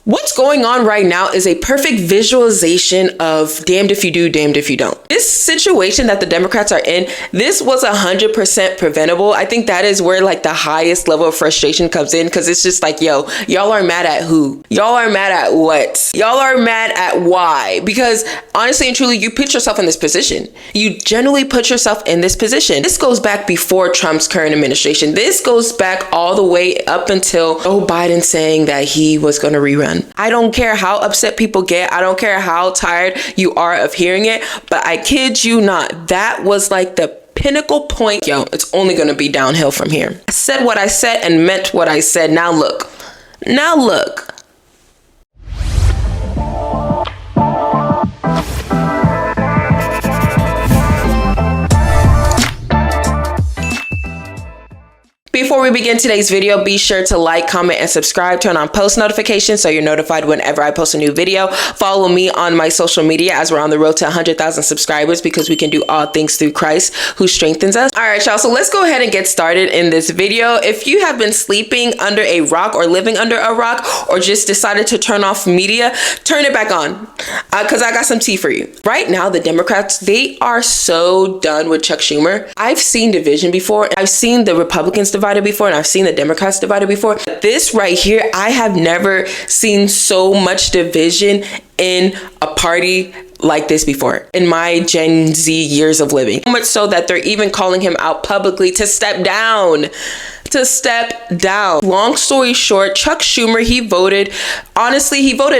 What's going on right now is a perfect visualization of damned if you do, damned if you don't. This situation that the Democrats are in, this was 100% preventable. I think that is where like the highest level of frustration comes in, because it's just like, yo, y'all are mad at who? Y'all are mad at what? Y'all are mad at why? Because honestly and truly, you put yourself in this position. You generally put yourself in this position. This goes back before Trump's current administration. This goes back all the way up until Joe Biden saying that he was going to rerun. I don't care how upset people get. I don't care how tired you are of hearing it, but I kid you not, that was like the pinnacle point. Yo, it's only going to be downhill from here. I said what I said and meant what I said. Now look. Now look. Before we begin today's video, be sure to like, comment, and subscribe. Turn on post notifications so you're notified whenever I post a new video. Follow me on my social media as we're on the road to 100,000 subscribers, because we can do all things through Christ who strengthens us. All right, y'all, so let's go ahead and get started in this video. If you have been sleeping under a rock or living under a rock, or just decided to turn off media, turn it back on, because I got some tea for you. Right now, the Democrats, they are so done with Chuck Schumer. I've seen division before. I've seen the Republicans divided before, and I've seen the Democrats divided before. This right here, I have never seen so much division in a party like this before in my Gen Z years of living. So much so that they're even calling him out publicly to step down. Long story short, Chuck Schumer, he voted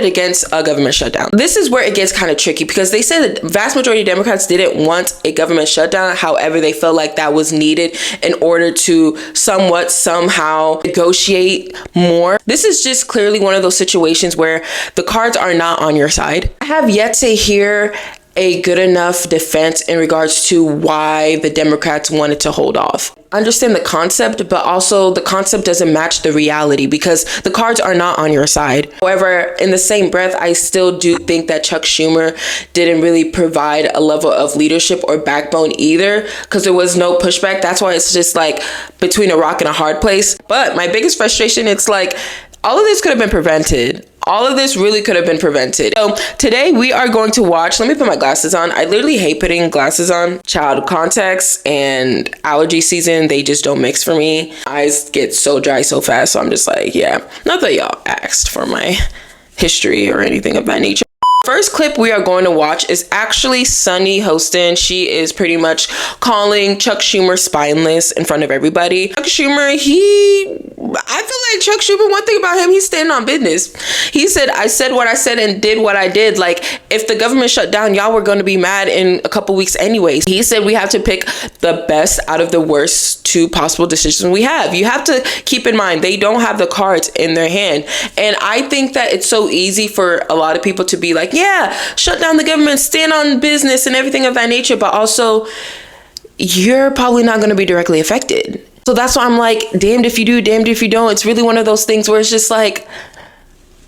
against a government shutdown. This is where it gets kind of tricky, because they said that the vast majority of Democrats didn't want a government shutdown. However, they felt like that was needed in order to somehow negotiate more. This is just clearly one of those situations where the cards are not on your side. I have yet to hear a good enough defense in regards to why the Democrats wanted to hold off. Understand the concept, but also the concept doesn't match the reality, because the cards are not on your side. However, in the same breath, I still do think that Chuck Schumer didn't really provide a level of leadership or backbone either, because there was no pushback. That's why it's just like between a rock and a hard place. But my biggest frustration, it's like all of this could have been prevented. All of this really could have been prevented. So today we are going to watch, let me put my glasses on. I literally hate putting glasses on. Child contacts and allergy season, they just don't mix for me. Eyes get so dry so fast. So I'm just like, yeah, not that y'all asked for my history or anything of that nature. First clip we are going to watch is actually Sunny hosting. She is pretty much calling Chuck Schumer spineless in front of everybody. Chuck Schumer, I feel like Chuck Schumer, one thing about him, he's standing on business. He said, I said what I said and did what I did. Like, if the government shut down, y'all were going to be mad in a couple weeks anyways. He said we have to pick the best out of the worst two possible decisions we have. You have to keep in mind, they don't have the cards in their hand. And I think that it's so easy for a lot of people to be like, yeah, shut down the government, stand on business and everything of that nature. But also, you're probably not going to be directly affected. So that's why I'm like, damned if you do, damned if you don't. It's really one of those things where it's just like,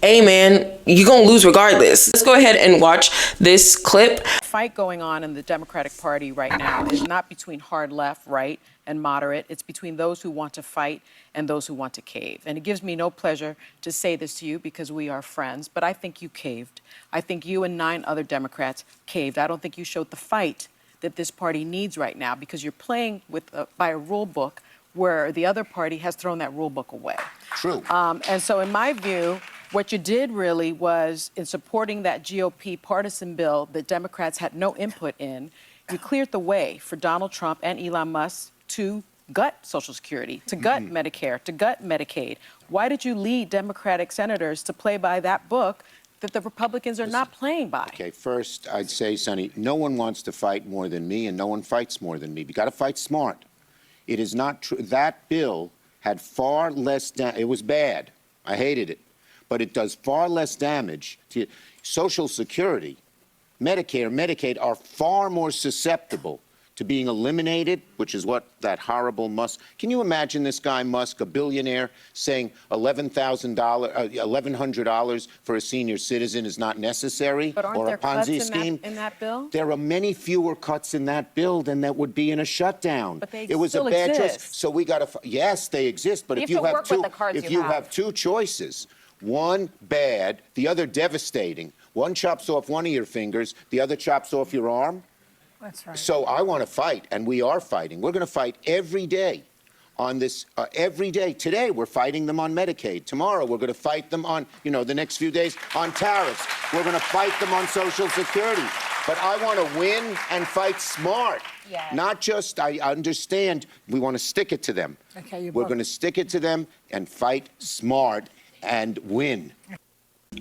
hey man, you're going to lose regardless. Let's go ahead and watch this clip. The fight going on in the Democratic Party right now is not between hard left, right, and moderate. It's between those who want to fight and those who want to cave. And it gives me no pleasure to say this to you because we are friends, but I think you caved. I think you and 9 other Democrats caved. I don't think you showed the fight that this party needs right now, because you're playing with by a rule book where the other party has thrown that rule book away. True. And so in my view, what you did really was, in supporting that GOP partisan bill that Democrats had no input in, you cleared the way for Donald Trump and Elon Musk to gut Social Security, to gut Medicare, to gut Medicaid. Why did you lead Democratic senators to play by that book that the Republicans are not playing by? Okay, first, I'd say, Sonny, no one wants to fight more than me, and no one fights more than me. You got to fight smart. It is not true. That bill had far less it was bad. I hated it. But it does far less damage to Social Security. Medicare, Medicaid are far more susceptible to being eliminated, which is what that horrible Musk. Can you imagine this guy Musk, a billionaire, saying $1,100 for a senior citizen is not necessary, but aren't or there a Ponzi cuts scheme? in that bill? There are many fewer cuts in that bill than that would be in a shutdown. But they it was still a bad exist. choice. So we got to. Yes, they exist. But if you have two choices, One bad, the other devastating. One chops off one of your fingers, the other chops off your arm. That's right. So I want to fight, and we are fighting. We're going to fight every day on this, every day. Today, we're fighting them on Medicaid. Tomorrow, we're going to fight them on, the next few days on tariffs. We're going to fight them on Social Security. But I want to win and fight smart. Yes. Not just, I understand, we want to stick it to them. Okay, we're going to stick it to them and fight smart and win.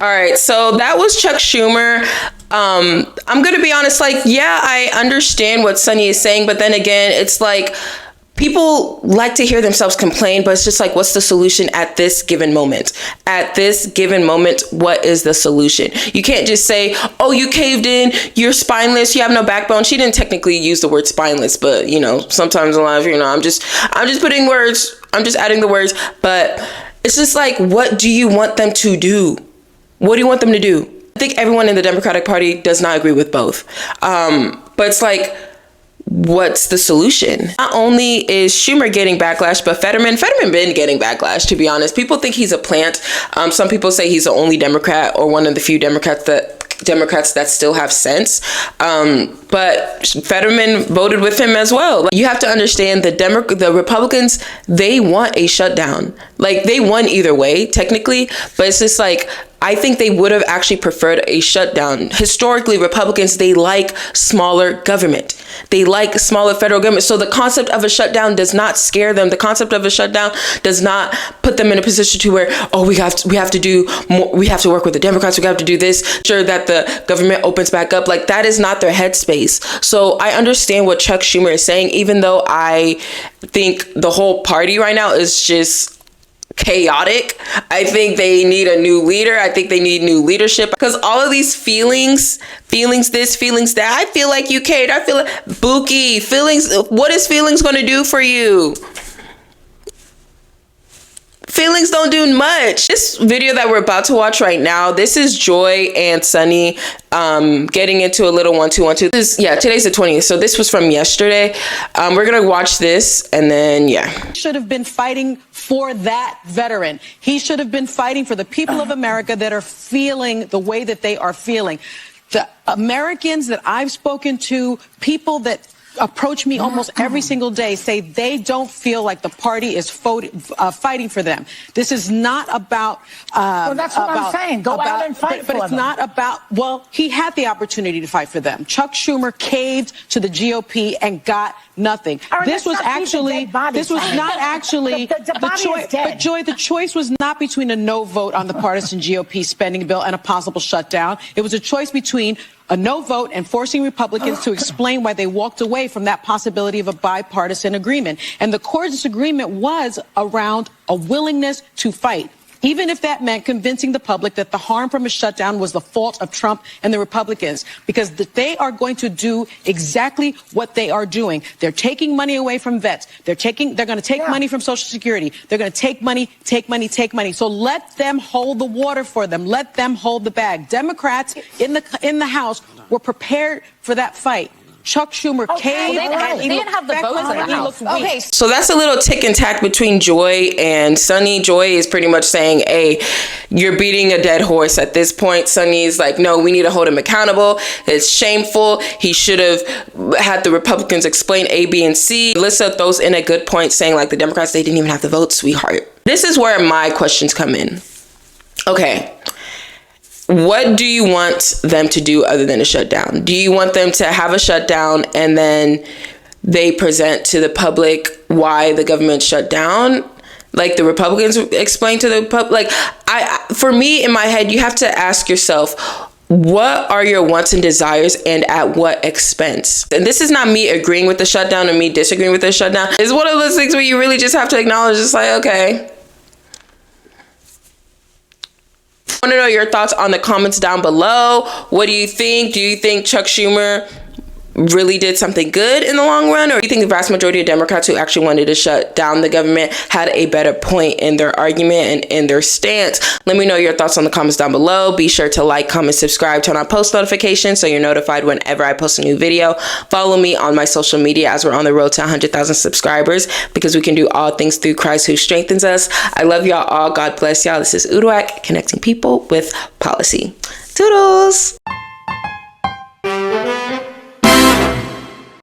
All right, so that was Chuck Schumer. I'm gonna be honest, yeah, I understand what Sunny is saying, but then again, it's like people like to hear themselves complain, but it's just like, what's the solution at this given moment? At this given moment, what is the solution? You can't just say, oh, you caved in, you're spineless, you have no backbone. She didn't technically use the word spineless, but sometimes in life, I'm just putting words, I'm just adding the words, but it's just like, what do you want them to do? What do you want them to do? I think everyone in the Democratic Party does not agree with both. But it's like, what's the solution? Not only is Schumer getting backlash, but Fetterman been getting backlash, to be honest. People think he's a plant. Some people say he's the only Democrat or one of the few Democrats that still have sense. But Fetterman voted with him as well. You have to understand the Republicans, they want a shutdown. They won either way, technically, but it's just like, I think they would have actually preferred a shutdown. Historically, Republicans, they like smaller government. They like smaller federal government. So the concept of a shutdown does not scare them. The concept of a shutdown does not put them in a position to where, oh, we have to do more. We have to work with the Democrats. We have to do this. Sure that the government opens back up. That is not their headspace. So I understand what Chuck Schumer is saying, even though I think the whole party right now is just chaotic. I think they need a new leader. I think they need new leadership, because all of these feelings this, feelings that, I feel like you caved. I feel like Buki feelings. What is feelings going to do for you? Feelings don't do much. This video that we're about to watch right now, this is Joy and Sunny getting into a little 1-2-1-2. Today's the 20th, so this was from yesterday. We're gonna watch this, and then should have been fighting for that veteran. He should have been fighting for the people of America that are feeling the way that they are feeling. The Americans that I've spoken to, people that approach me almost every single day, say they don't feel like the party is fighting for them. This is not about. Well, that's what I'm saying. Go out and fight for them. But it's not about. Well, he had the opportunity to fight for them. Chuck Schumer caved to the GOP and got nothing. This was not actually the choice. But Joy, the choice was not between a no vote on the partisan GOP spending bill and a possible shutdown. It was a choice between a no vote and forcing Republicans to explain why they walked away from that possibility of a bipartisan agreement. And the core disagreement was around a willingness to fight, even if that meant convincing the public that the harm from a shutdown was the fault of Trump and the Republicans, because they are going to do exactly what they are doing. They're taking money away from vets. They're going to take money from Social Security. They're going to take money. So let them hold the water for them. Let them hold the bag. Democrats in the House were prepared for that fight. Chuck Schumer caved, and they didn't have the votes in the House. Okay. So that's a little tick and tack between Joy and Sunny. Joy is pretty much saying, hey, you're beating a dead horse at this point. Sunny's like, no, we need to hold him accountable. It's shameful. He should have had the Republicans explain A, B, and C. Alyssa throws in a good point saying, the Democrats, they didn't even have to vote, sweetheart. This is where my questions come in. Okay. What do you want them to do other than a shutdown? Do you want them to have a shutdown and then they present to the public why the government shut down? Like the Republicans explain to the public? For me, in my head, you have to ask yourself, what are your wants and desires and at what expense? And this is not me agreeing with the shutdown or me disagreeing with the shutdown. It's one of those things where you really just have to acknowledge, it's like, okay. I want to know your thoughts on the comments down below. What do you think? Do you think Chuck Schumer really did something good in the long run? Or do you think the vast majority of Democrats who actually wanted to shut down the government had a better point in their argument and in their stance? Let me know your thoughts on the comments down below. Be sure to like, comment, subscribe, turn on post notifications so you're notified whenever I post a new video. Follow me on my social media as we're on the road to 100,000 subscribers, because we can do all things through Christ who strengthens us. I love y'all all. God bless y'all. This is Uduak, connecting people with policy. Toodles!